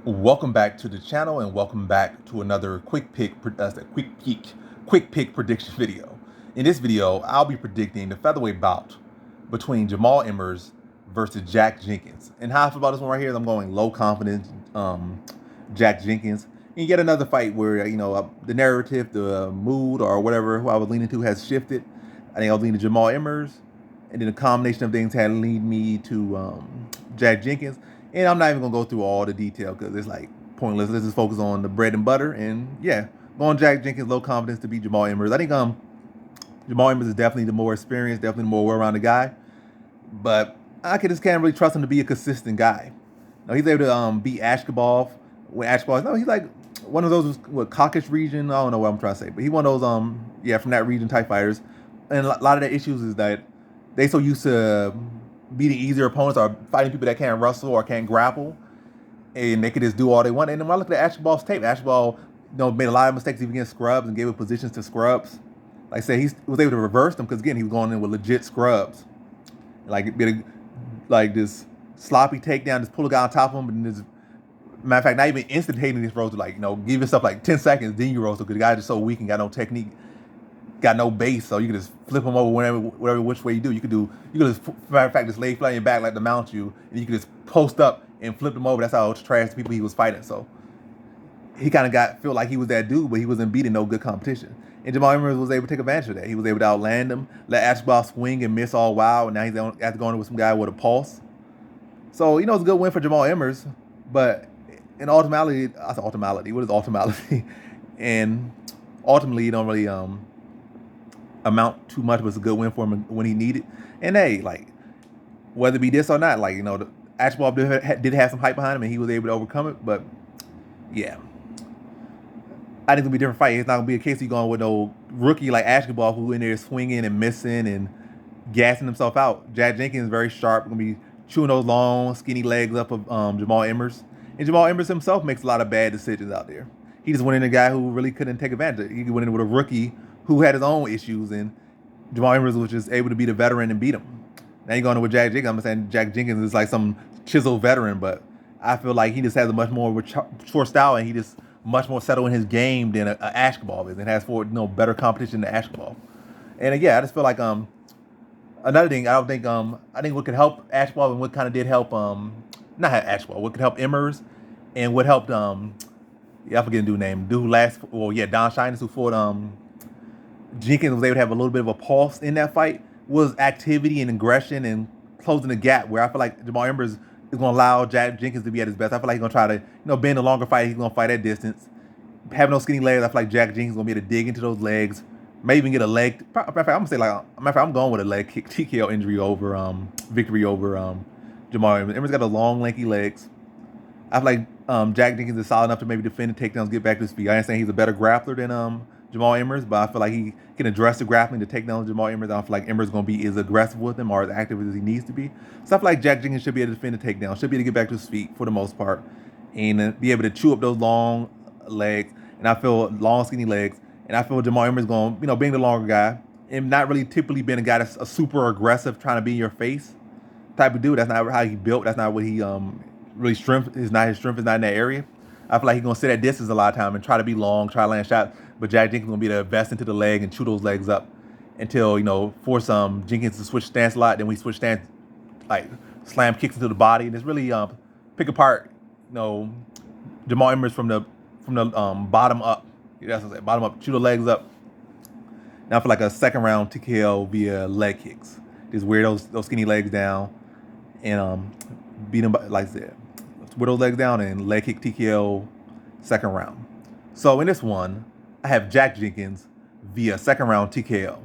Welcome back to the channel and welcome back to another quick pick prediction video. In this video, I'll be predicting the featherweight bout between Jamall Emmers versus Jack Jenkins. And how I feel about this one right here is I'm going low confidence Jack Jenkins. And yet another fight where, the narrative, the mood or whatever who I was leaning to has shifted. I think I was leaning to Jamall Emmers, and then a combination of things had lead me to Jack Jenkins. And I'm not even gonna go through all the detail because it's like pointless. Let's just focus on the bread and butter. And yeah, going Jack Jenkins, low confidence to beat Jamall Emmers. I think Jamall Emmers is definitely the more experienced, definitely the more well-rounded guy. But I just can't really trust him to be a consistent guy. No, he's able to beat Ashkabov. When Ashkabov, no, he's like one of those what Caucasus region. I don't know what I'm trying to say, but he one of those from that region type fighters. And a lot of the issues is that they so used to beating easier opponents or fighting people that can't wrestle or can't grapple, and they could just do all they want. And then when I look at Ashball's tape, Ashball, made a lot of mistakes even against scrubs and gave up positions to scrubs. Like I said, he was able to reverse them because again, he was going in with legit scrubs, like this sloppy takedown, just pull a guy on top of him, and this matter of fact, not even instantaneously this roast, like give yourself like 10 seconds, then you roast because the guy's just so weak and got no technique. Got no base, so you can just flip them over whatever which way you do. You could just, matter of fact, just lay flat on your back like to mount you, and you can just post up and flip them over. That's how trash the people he was fighting. So he kind of feel like he was that dude, but he wasn't beating no good competition. And Jamall Emmers was able to take advantage of that. He was able to outland him, let Ashball swing and miss all wild, and now he's after going with some guy with a pulse. So it's a good win for Jamall Emmers, but in ultimately, I said ultimately. What is ultimately? And ultimately, you don't really amount too much, but it's a good win for him when he needed. And hey, like whether it be this or not, the Ashball did have some hype behind him, and he was able to overcome it. But yeah, I think it's gonna be a different fight. It's not gonna be a case of going with no rookie like Ashball who in there swinging and missing and gassing himself out. Jack Jenkins is very sharp, gonna be chewing those long, skinny legs up of Jamall Emmers. And Jamall Emmers himself makes a lot of bad decisions out there. He just went in a guy who really couldn't take advantage of it. He went in with a rookie who had his own issues, and Jamall Emmers was just able to be the veteran and beat him. Now you're going with Jack Jenkins. I'm saying Jack Jenkins is like some chiseled veteran, but I feel like he just has a much more short style, and he just much more settled in his game than a Ashkabov is, and has better competition than Ashkabov. And yeah, I just feel like another thing, I think what could help Ashball and what kind of did help not Ashball, what could help Emmers and what helped I forget the dude's name. Dude Don Shines who fought Jenkins was able to have a little bit of a pulse in that fight was activity and aggression and closing the gap, where I feel like Jamall Emmers is going to allow Jack Jenkins to be at his best. I feel like he's going to try to, being a longer fight, he's going to fight at distance. Having those skinny legs, I feel like Jack Jenkins is going to be able to dig into those legs, maybe even get a leg. Matter of fact, I'm going to say I'm going with a leg kick TKO injury over victory over Jamall Emmers. Emmers got the long, lanky legs. I feel like Jack Jenkins is solid enough to maybe defend the takedowns, get back to his feet. I ain't saying he's a better grappler than Jamall Emmers, but I feel like he can address the grappling to take down Jamall Emmers. I don't feel like Emmers is going to be as aggressive with him or as active as he needs to be. So I feel like Jack Jenkins should be able to defend the takedown, should be able to get back to his feet for the most part, and be able to chew up those long legs. And I feel long, skinny legs. And I feel Jamall Emmers going, being the longer guy and not really typically being a guy that's a super aggressive, trying to be in your face type of dude. That's not how he built. That's not what he really his strength is not in that area. I feel like he's gonna sit at distance a lot of time and try to be long, try to land shots. But Jack Jenkins gonna be the best into the leg and chew those legs up until force Jenkins to switch stance a lot. Then we switch stance, like slam kicks into the body, and it's really pick apart Jamall Emmers from the bottom up. That's what I'm saying, bottom up, chew the legs up. Now I feel like a second round TKO via leg kicks. Just wear those skinny legs down and beat them like I said. With those legs down and leg kick TKO second round. So in this one, I have Jack Jenkins via second round TKO.